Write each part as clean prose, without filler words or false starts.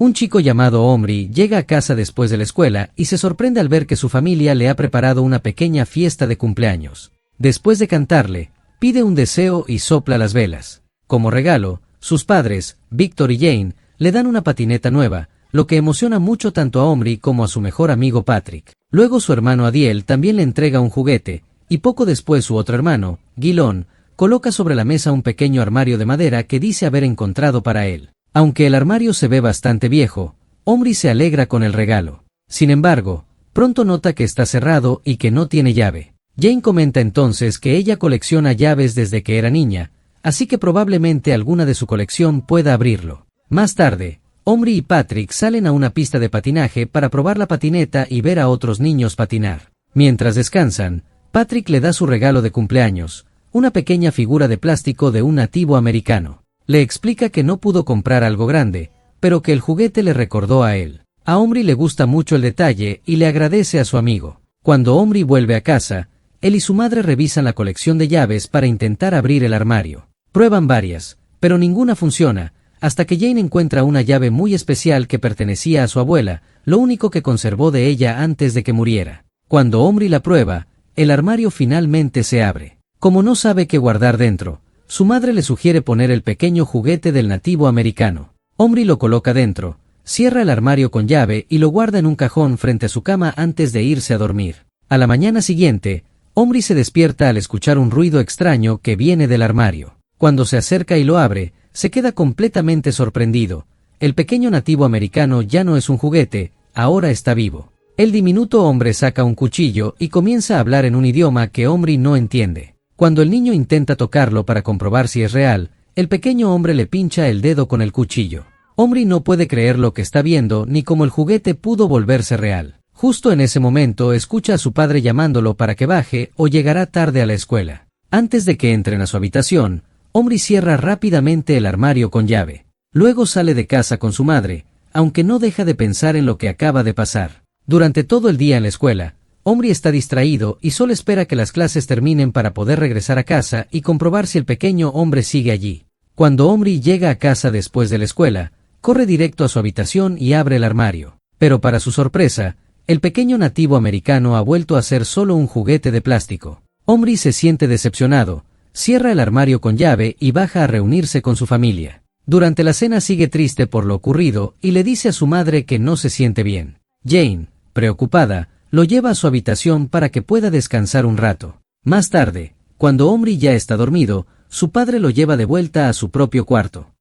Un chico llamado Omri llega a casa después de la escuela y se sorprende al ver que su familia le ha preparado una pequeña fiesta de cumpleaños. Después de cantarle, pide un deseo y sopla las velas. Como regalo, sus padres, Victor y Jane, le dan una patineta nueva, lo que emociona mucho tanto a Omri como a su mejor amigo Patrick. Luego su hermano Adiel también le entrega un juguete, y poco después su otro hermano, Guilón, coloca sobre la mesa un pequeño armario de madera que dice haber encontrado para él. Aunque el armario se ve bastante viejo, Omri se alegra con el regalo. Sin embargo, pronto nota que está cerrado y que no tiene llave. Jane comenta entonces que ella colecciona llaves desde que era niña, así que probablemente alguna de su colección pueda abrirlo. Más tarde, Omri y Patrick salen a una pista de patinaje para probar la patineta y ver a otros niños patinar. Mientras descansan, Patrick le da su regalo de cumpleaños, una pequeña figura de plástico de un nativo americano. Le explica que no pudo comprar algo grande, pero que el juguete le recordó a él. A Omri le gusta mucho el detalle y le agradece a su amigo. Cuando Omri vuelve a casa, él y su madre revisan la colección de llaves para intentar abrir el armario. Prueban varias, pero ninguna funciona, hasta que Jane encuentra una llave muy especial que pertenecía a su abuela, lo único que conservó de ella antes de que muriera. Cuando Omri la prueba, el armario finalmente se abre. Como no sabe qué guardar dentro, su madre le sugiere poner el pequeño juguete del nativo americano. Omri lo coloca dentro, cierra el armario con llave y lo guarda en un cajón frente a su cama antes de irse a dormir. A la mañana siguiente, Omri se despierta al escuchar un ruido extraño que viene del armario. Cuando se acerca y lo abre, se queda completamente sorprendido. El pequeño nativo americano ya no es un juguete, ahora está vivo. El diminuto hombre saca un cuchillo y comienza a hablar en un idioma que Omri no entiende. Cuando el niño intenta tocarlo para comprobar si es real, el pequeño hombre le pincha el dedo con el cuchillo. Omri no puede creer lo que está viendo ni cómo el juguete pudo volverse real. Justo en ese momento escucha a su padre llamándolo para que baje o llegará tarde a la escuela. Antes de que entren a su habitación, Omri cierra rápidamente el armario con llave. Luego sale de casa con su madre, aunque no deja de pensar en lo que acaba de pasar. Durante todo el día en la escuela, Omri está distraído y solo espera que las clases terminen para poder regresar a casa y comprobar si el pequeño hombre sigue allí. Cuando Omri llega a casa después de la escuela, corre directo a su habitación y abre el armario. Pero para su sorpresa, el pequeño nativo americano ha vuelto a ser solo un juguete de plástico. Omri se siente decepcionado, cierra el armario con llave y baja a reunirse con su familia. Durante la cena sigue triste por lo ocurrido y le dice a su madre que no se siente bien. Jane, preocupada, lo lleva a su habitación para que pueda descansar un rato. Más tarde, cuando Omri ya está dormido, su padre lo lleva de vuelta a su propio cuarto.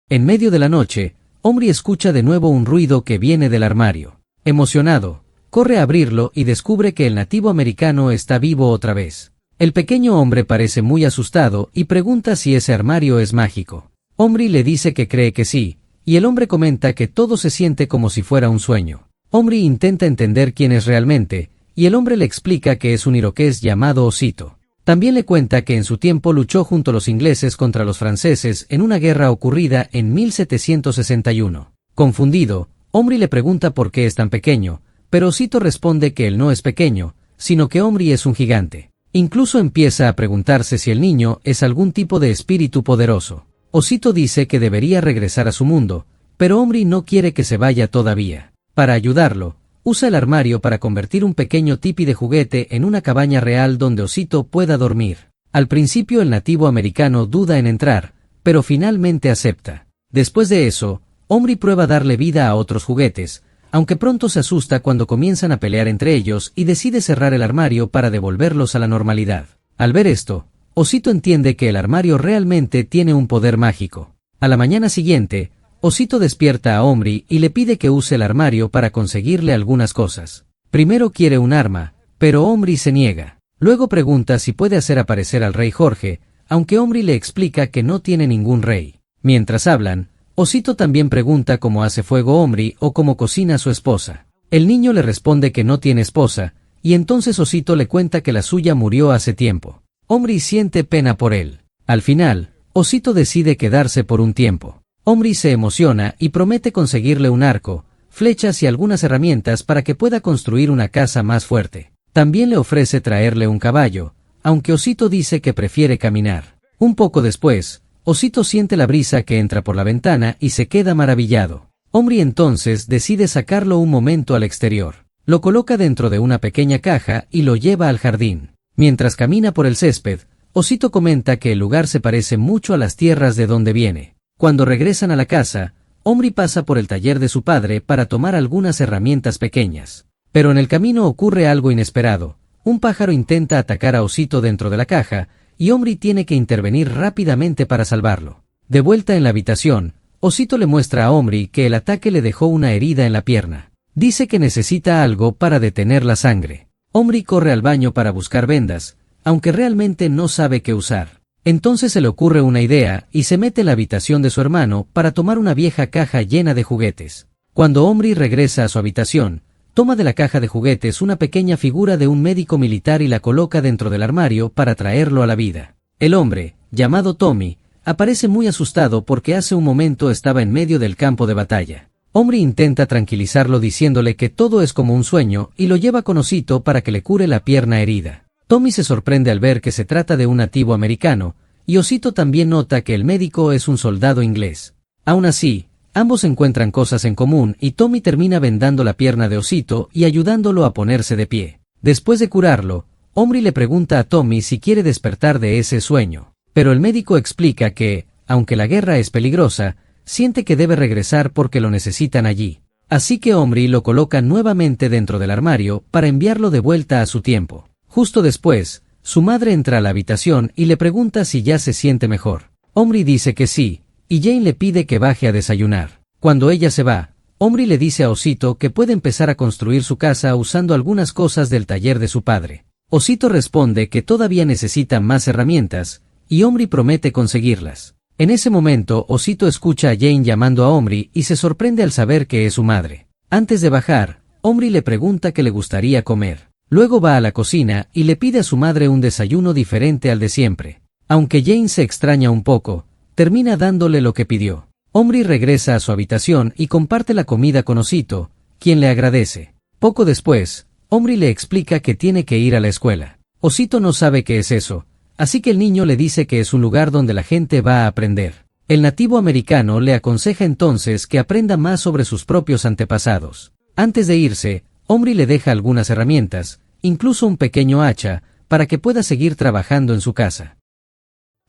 En medio de la noche, Omri escucha de nuevo un ruido que viene del armario. Emocionado, corre a abrirlo y descubre que el nativo americano está vivo otra vez. El pequeño hombre parece muy asustado y pregunta si ese armario es mágico. Omri le dice que cree que sí, y el hombre comenta que todo se siente como si fuera un sueño. Omri intenta entender quién es realmente, y el hombre le explica que es un iroqués llamado Osito. También le cuenta que en su tiempo luchó junto a los ingleses contra los franceses en una guerra ocurrida en 1761. Confundido, Omri le pregunta por qué es tan pequeño, pero Osito responde que él no es pequeño, sino que Omri es un gigante. Incluso empieza a preguntarse si el niño es algún tipo de espíritu poderoso. Osito dice que debería regresar a su mundo, pero Omri no quiere que se vaya todavía. Para ayudarlo, usa el armario para convertir un pequeño tipi de juguete en una cabaña real donde Osito pueda dormir. Al principio el nativo americano duda en entrar, pero finalmente acepta. Después de eso, Omri prueba darle vida a otros juguetes, aunque pronto se asusta cuando comienzan a pelear entre ellos y decide cerrar el armario para devolverlos a la normalidad. Al ver esto, Osito entiende que el armario realmente tiene un poder mágico. A la mañana siguiente, Osito despierta a Omri y le pide que use el armario para conseguirle algunas cosas. Primero quiere un arma, pero Omri se niega. Luego pregunta si puede hacer aparecer al rey Jorge, aunque Omri le explica que no tiene ningún rey. Mientras hablan, Osito también pregunta cómo hace fuego Omri o cómo cocina su esposa. El niño le responde que no tiene esposa, y entonces Osito le cuenta que la suya murió hace tiempo. Omri siente pena por él. Al final, Osito decide quedarse por un tiempo. Omri se emociona y promete conseguirle un arco, flechas y algunas herramientas para que pueda construir una casa más fuerte. También le ofrece traerle un caballo, aunque Osito dice que prefiere caminar. Un poco después, Osito siente la brisa que entra por la ventana y se queda maravillado. Omri entonces decide sacarlo un momento al exterior. Lo coloca dentro de una pequeña caja y lo lleva al jardín. Mientras camina por el césped, Osito comenta que el lugar se parece mucho a las tierras de donde viene. Cuando regresan a la casa, Omri pasa por el taller de su padre para tomar algunas herramientas pequeñas. Pero en el camino ocurre algo inesperado. Un pájaro intenta atacar a Osito dentro de la caja, y Omri tiene que intervenir rápidamente para salvarlo. De vuelta en la habitación, Osito le muestra a Omri que el ataque le dejó una herida en la pierna. Dice que necesita algo para detener la sangre. Omri corre al baño para buscar vendas, aunque realmente no sabe qué usar. Entonces se le ocurre una idea y se mete en la habitación de su hermano para tomar una vieja caja llena de juguetes. Cuando Omri regresa a su habitación, toma de la caja de juguetes una pequeña figura de un médico militar y la coloca dentro del armario para traerlo a la vida. El hombre, llamado Tommy, aparece muy asustado porque hace un momento estaba en medio del campo de batalla. Omri intenta tranquilizarlo diciéndole que todo es como un sueño y lo lleva con Osito para que le cure la pierna herida. Tommy se sorprende al ver que se trata de un nativo americano, y Osito también nota que el médico es un soldado inglés. Aún así, ambos encuentran cosas en común y Tommy termina vendando la pierna de Osito y ayudándolo a ponerse de pie. Después de curarlo, Omri le pregunta a Tommy si quiere despertar de ese sueño. Pero el médico explica que, aunque la guerra es peligrosa, siente que debe regresar porque lo necesitan allí. Así que Omri lo coloca nuevamente dentro del armario para enviarlo de vuelta a su tiempo. Justo después, su madre entra a la habitación y le pregunta si ya se siente mejor. Omri dice que sí, y Jane le pide que baje a desayunar. Cuando ella se va, Omri le dice a Osito que puede empezar a construir su casa usando algunas cosas del taller de su padre. Osito responde que todavía necesita más herramientas, y Omri promete conseguirlas. En ese momento, Osito escucha a Jane llamando a Omri y se sorprende al saber que es su madre. Antes de bajar, Omri le pregunta qué le gustaría comer. Luego va a la cocina y le pide a su madre un desayuno diferente al de siempre. Aunque Jane se extraña un poco, termina dándole lo que pidió. Omri regresa a su habitación y comparte la comida con Osito, quien le agradece. Poco después, Omri le explica que tiene que ir a la escuela. Osito no sabe qué es eso, así que el niño le dice que es un lugar donde la gente va a aprender. El nativo americano le aconseja entonces que aprenda más sobre sus propios antepasados. Antes de irse, Omri le deja algunas herramientas, incluso un pequeño hacha, para que pueda seguir trabajando en su casa.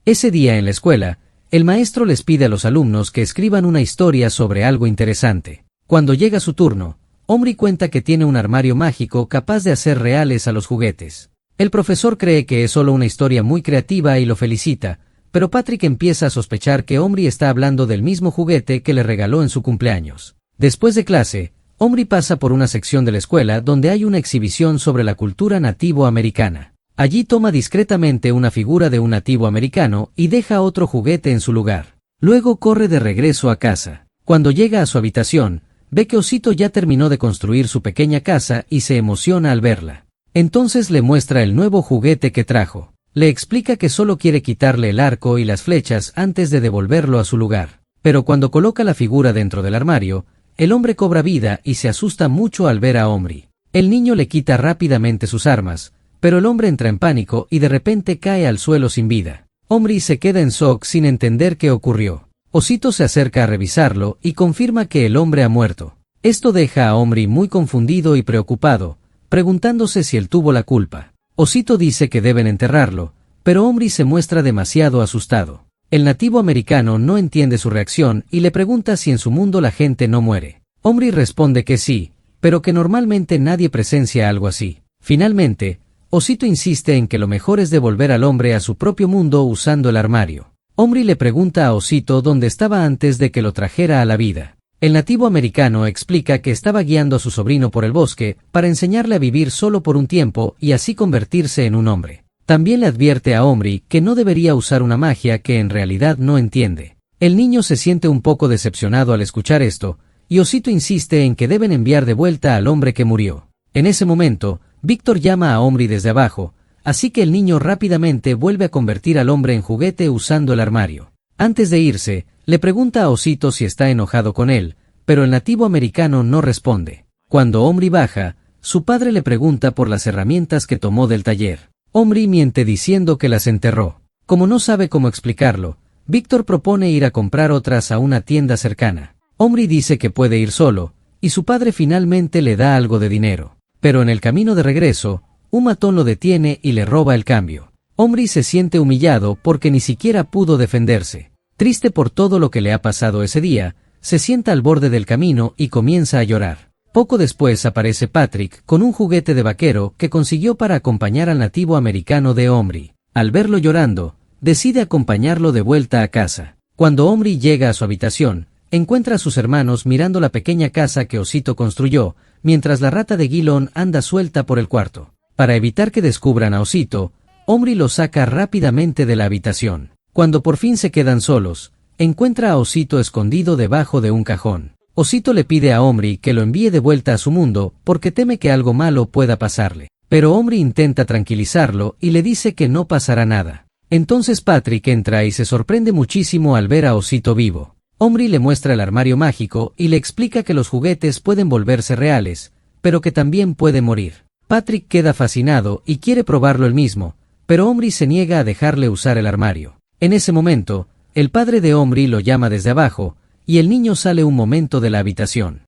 Ese día en la escuela, el maestro les pide a los alumnos que escriban una historia sobre algo interesante. Cuando llega su turno, Omri cuenta que tiene un armario mágico capaz de hacer reales a los juguetes. El profesor cree que es solo una historia muy creativa y lo felicita, pero Patrick empieza a sospechar que Omri está hablando del mismo juguete que le regaló en su cumpleaños. Después de clase, Omri pasa por una sección de la escuela donde hay una exhibición sobre la cultura nativo-americana. Allí toma discretamente una figura de un nativo americano y deja otro juguete en su lugar. Luego corre de regreso a casa. Cuando llega a su habitación, ve que Osito ya terminó de construir su pequeña casa y se emociona al verla. Entonces le muestra el nuevo juguete que trajo. Le explica que solo quiere quitarle el arco y las flechas antes de devolverlo a su lugar. Pero cuando coloca la figura dentro del armario, el hombre cobra vida y se asusta mucho al ver a Omri. El niño le quita rápidamente sus armas, pero el hombre entra en pánico y de repente cae al suelo sin vida. Omri se queda en shock sin entender qué ocurrió. Osito se acerca a revisarlo y confirma que el hombre ha muerto. Esto deja a Omri muy confundido y preocupado, preguntándose si él tuvo la culpa. Osito dice que deben enterrarlo, pero Omri se muestra demasiado asustado. El nativo americano no entiende su reacción y le pregunta si en su mundo la gente no muere. Omri responde que sí, pero que normalmente nadie presencia algo así. Finalmente, Osito insiste en que lo mejor es devolver al hombre a su propio mundo usando el armario. Omri le pregunta a Osito dónde estaba antes de que lo trajera a la vida. El nativo americano explica que estaba guiando a su sobrino por el bosque para enseñarle a vivir solo por un tiempo y así convertirse en un hombre. También le advierte a Omri que no debería usar una magia que en realidad no entiende. El niño se siente un poco decepcionado al escuchar esto, y Osito insiste en que deben enviar de vuelta al hombre que murió. En ese momento, Víctor llama a Omri desde abajo, así que el niño rápidamente vuelve a convertir al hombre en juguete usando el armario. Antes de irse, le pregunta a Osito si está enojado con él, pero el nativo americano no responde. Cuando Omri baja, su padre le pregunta por las herramientas que tomó del taller. Omri miente diciendo que las enterró. Como no sabe cómo explicarlo, Víctor propone ir a comprar otras a una tienda cercana. Omri dice que puede ir solo, y su padre finalmente le da algo de dinero. Pero en el camino de regreso, un matón lo detiene y le roba el cambio. Omri se siente humillado porque ni siquiera pudo defenderse. Triste por todo lo que le ha pasado ese día, se sienta al borde del camino y comienza a llorar. Poco después aparece Patrick con un juguete de vaquero que consiguió para acompañar al nativo americano de Omri. Al verlo llorando, decide acompañarlo de vuelta a casa. Cuando Omri llega a su habitación, encuentra a sus hermanos mirando la pequeña casa que Osito construyó, mientras la rata de Gilon anda suelta por el cuarto. Para evitar que descubran a Osito, Omri lo saca rápidamente de la habitación. Cuando por fin se quedan solos, encuentra a Osito escondido debajo de un cajón. Osito le pide a Omri que lo envíe de vuelta a su mundo porque teme que algo malo pueda pasarle. Pero Omri intenta tranquilizarlo y le dice que no pasará nada. Entonces Patrick entra y se sorprende muchísimo al ver a Osito vivo. Omri le muestra el armario mágico y le explica que los juguetes pueden volverse reales, pero que también pueden morir. Patrick queda fascinado y quiere probarlo él mismo, pero Omri se niega a dejarle usar el armario. En ese momento, el padre de Omri lo llama desde abajo, y el niño sale un momento de la habitación.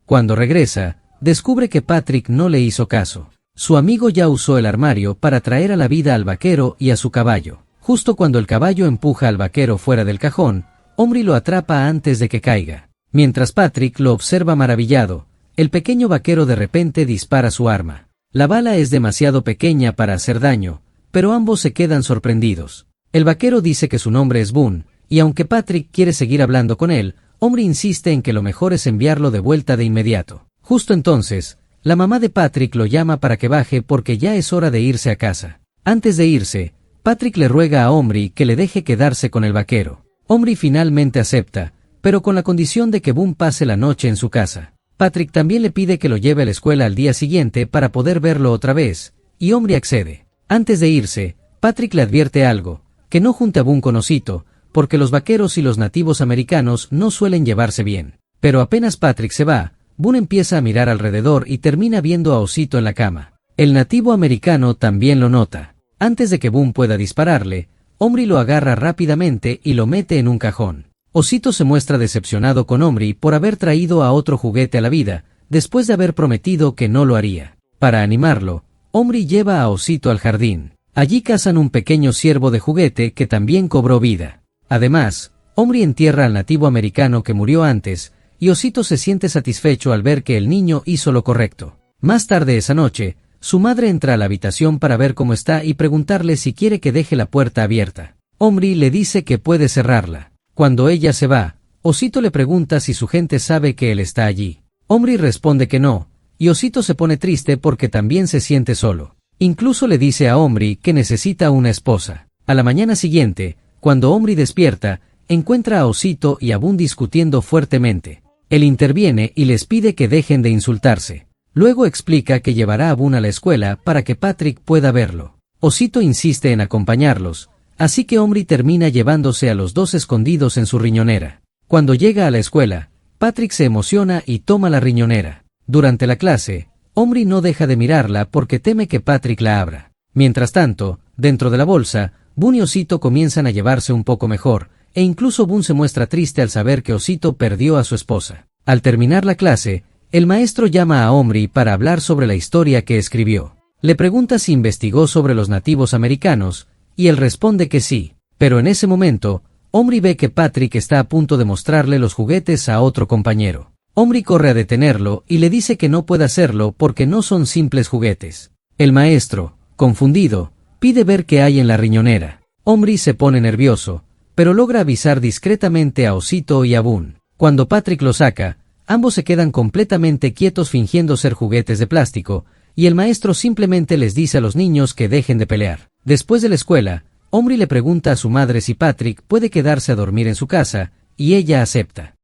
Cuando regresa, descubre que Patrick no le hizo caso. Su amigo ya usó el armario para traer a la vida al vaquero y a su caballo. Justo cuando el caballo empuja al vaquero fuera del cajón, Omri lo atrapa antes de que caiga. Mientras Patrick lo observa maravillado, el pequeño vaquero de repente dispara su arma. La bala es demasiado pequeña para hacer daño, pero ambos se quedan sorprendidos. El vaquero dice que su nombre es Boone, y aunque Patrick quiere seguir hablando con él, Omri insiste en que lo mejor es enviarlo de vuelta de inmediato. Justo entonces, la mamá de Patrick lo llama para que baje porque ya es hora de irse a casa. Antes de irse, Patrick le ruega a Omri que le deje quedarse con el vaquero. Omri finalmente acepta, pero con la condición de que Boone pase la noche en su casa. Patrick también le pide que lo lleve a la escuela al día siguiente para poder verlo otra vez, y Omri accede. Antes de irse, Patrick le advierte algo, que no junte a Boone con Osito, porque los vaqueros y los nativos americanos no suelen llevarse bien. Pero apenas Patrick se va, Boone empieza a mirar alrededor y termina viendo a Osito en la cama. El nativo americano también lo nota. Antes de que Boone pueda dispararle, Omri lo agarra rápidamente y lo mete en un cajón. Osito se muestra decepcionado con Omri por haber traído a otro juguete a la vida, después de haber prometido que no lo haría. Para animarlo, Omri lleva a Osito al jardín. Allí cazan un pequeño ciervo de juguete que también cobró vida. Además, Omri entierra al nativo americano que murió antes, y Osito se siente satisfecho al ver que el niño hizo lo correcto. Más tarde esa noche, su madre entra a la habitación para ver cómo está y preguntarle si quiere que deje la puerta abierta. Omri le dice que puede cerrarla. Cuando ella se va, Osito le pregunta si su gente sabe que él está allí. Omri responde que no, y Osito se pone triste porque también se siente solo. Incluso le dice a Omri que necesita una esposa. A la mañana siguiente, cuando Omri despierta, encuentra a Osito y a Boone discutiendo fuertemente. Él interviene y les pide que dejen de insultarse. Luego explica que llevará a Boone a la escuela para que Patrick pueda verlo. Osito insiste en acompañarlos, así que Omri termina llevándose a los dos escondidos en su riñonera. Cuando llega a la escuela, Patrick se emociona y toma la riñonera. Durante la clase, Omri no deja de mirarla porque teme que Patrick la abra. Mientras tanto, dentro de la bolsa, Boone y Osito comienzan a llevarse un poco mejor, e incluso Boone se muestra triste al saber que Osito perdió a su esposa. Al terminar la clase, el maestro llama a Omri para hablar sobre la historia que escribió. Le pregunta si investigó sobre los nativos americanos, y él responde que sí. Pero en ese momento, Omri ve que Patrick está a punto de mostrarle los juguetes a otro compañero. Omri corre a detenerlo y le dice que no puede hacerlo porque no son simples juguetes. El maestro, confundido, pide ver qué hay en la riñonera. Omri se pone nervioso, pero logra avisar discretamente a Osito y a Boone. Cuando Patrick lo saca, ambos se quedan completamente quietos fingiendo ser juguetes de plástico, y el maestro simplemente les dice a los niños que dejen de pelear. Después de la escuela, Omri le pregunta a su madre si Patrick puede quedarse a dormir en su casa, y ella acepta.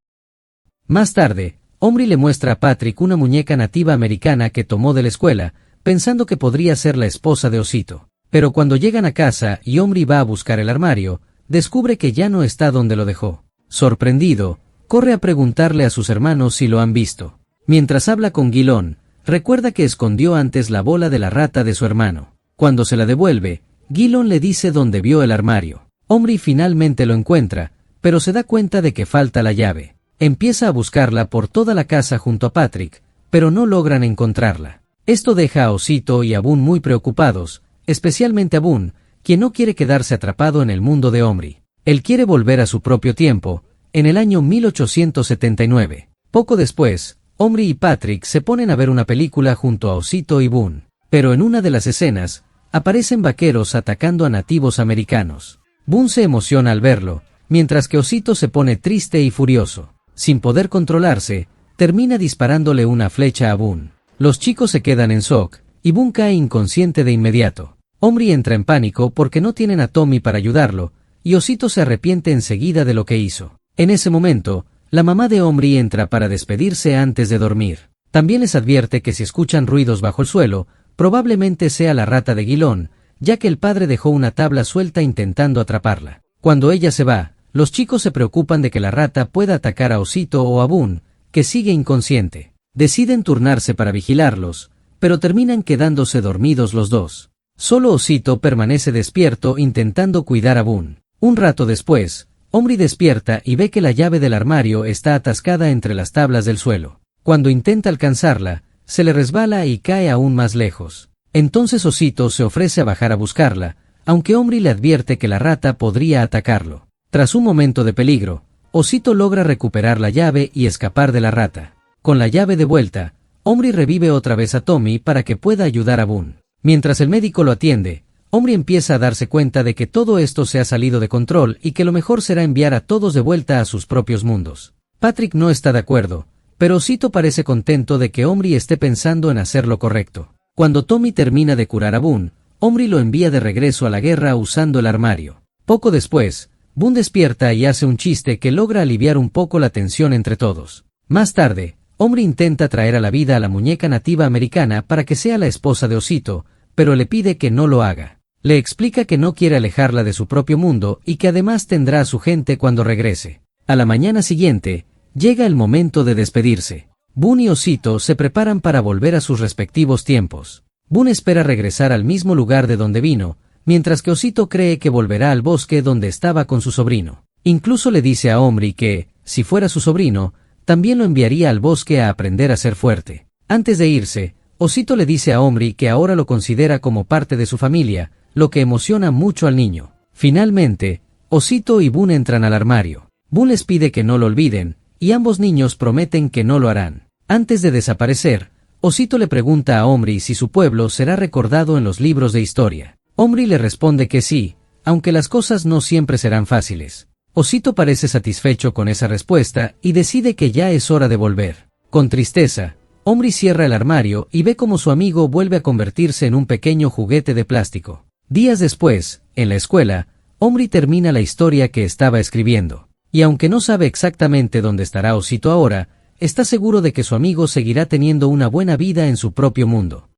Más tarde, Omri le muestra a Patrick una muñeca nativa americana que tomó de la escuela, pensando que podría ser la esposa de Osito. Pero cuando llegan a casa y Omri va a buscar el armario, descubre que ya no está donde lo dejó. Sorprendido, corre a preguntarle a sus hermanos si lo han visto. Mientras habla con Gilon, recuerda que escondió antes la bola de la rata de su hermano. Cuando se la devuelve, Gilon le dice dónde vio el armario. Omri finalmente lo encuentra, pero se da cuenta de que falta la llave. Empieza a buscarla por toda la casa junto a Patrick, pero no logran encontrarla. Esto deja a Osito y a Boone muy preocupados, especialmente a Boone, quien no quiere quedarse atrapado en el mundo de Omri. Él quiere volver a su propio tiempo, en el año 1879. Poco después, Omri y Patrick se ponen a ver una película junto a Osito y Boone. Pero en una de las escenas, aparecen vaqueros atacando a nativos americanos. Boone se emociona al verlo, mientras que Osito se pone triste y furioso. Sin poder controlarse, termina disparándole una flecha a Boone. Los chicos se quedan en shock, y Boone cae inconsciente de inmediato. Omri entra en pánico porque no tienen a Tommy para ayudarlo, y Osito se arrepiente enseguida de lo que hizo. En ese momento, la mamá de Omri entra para despedirse antes de dormir. También les advierte que si escuchan ruidos bajo el suelo, probablemente sea la rata de Guilón, ya que el padre dejó una tabla suelta intentando atraparla. Cuando ella se va, los chicos se preocupan de que la rata pueda atacar a Osito o a Boone, que sigue inconsciente. Deciden turnarse para vigilarlos, pero terminan quedándose dormidos los dos. Solo Osito permanece despierto intentando cuidar a Boone. Un rato después, Omri despierta y ve que la llave del armario está atascada entre las tablas del suelo. Cuando intenta alcanzarla, se le resbala y cae aún más lejos. Entonces Osito se ofrece a bajar a buscarla, aunque Omri le advierte que la rata podría atacarlo. Tras un momento de peligro, Osito logra recuperar la llave y escapar de la rata. Con la llave de vuelta, Omri revive otra vez a Tommy para que pueda ayudar a Boone. Mientras el médico lo atiende, Omri empieza a darse cuenta de que todo esto se ha salido de control y que lo mejor será enviar a todos de vuelta a sus propios mundos. Patrick no está de acuerdo, pero Osito parece contento de que Omri esté pensando en hacer lo correcto. Cuando Tommy termina de curar a Boone, Omri lo envía de regreso a la guerra usando el armario. Poco después, Boone despierta y hace un chiste que logra aliviar un poco la tensión entre todos. Más tarde, Omri intenta traer a la vida a la muñeca nativa americana para que sea la esposa de Osito, pero le pide que no lo haga. Le explica que no quiere alejarla de su propio mundo y que además tendrá a su gente cuando regrese. A la mañana siguiente, llega el momento de despedirse. Boone y Osito se preparan para volver a sus respectivos tiempos. Boone espera regresar al mismo lugar de donde vino, mientras que Osito cree que volverá al bosque donde estaba con su sobrino. Incluso le dice a Omri que, si fuera su sobrino, también lo enviaría al bosque a aprender a ser fuerte. Antes de irse, Osito le dice a Omri que ahora lo considera como parte de su familia, lo que emociona mucho al niño. Finalmente, Osito y Boone entran al armario. Boone les pide que no lo olviden, y ambos niños prometen que no lo harán. Antes de desaparecer, Osito le pregunta a Omri si su pueblo será recordado en los libros de historia. Omri le responde que sí, aunque las cosas no siempre serán fáciles. Osito parece satisfecho con esa respuesta y decide que ya es hora de volver. Con tristeza, Omri cierra el armario y ve cómo su amigo vuelve a convertirse en un pequeño juguete de plástico. Días después, en la escuela, Omri termina la historia que estaba escribiendo. Y aunque no sabe exactamente dónde estará Osito ahora, está seguro de que su amigo seguirá teniendo una buena vida en su propio mundo.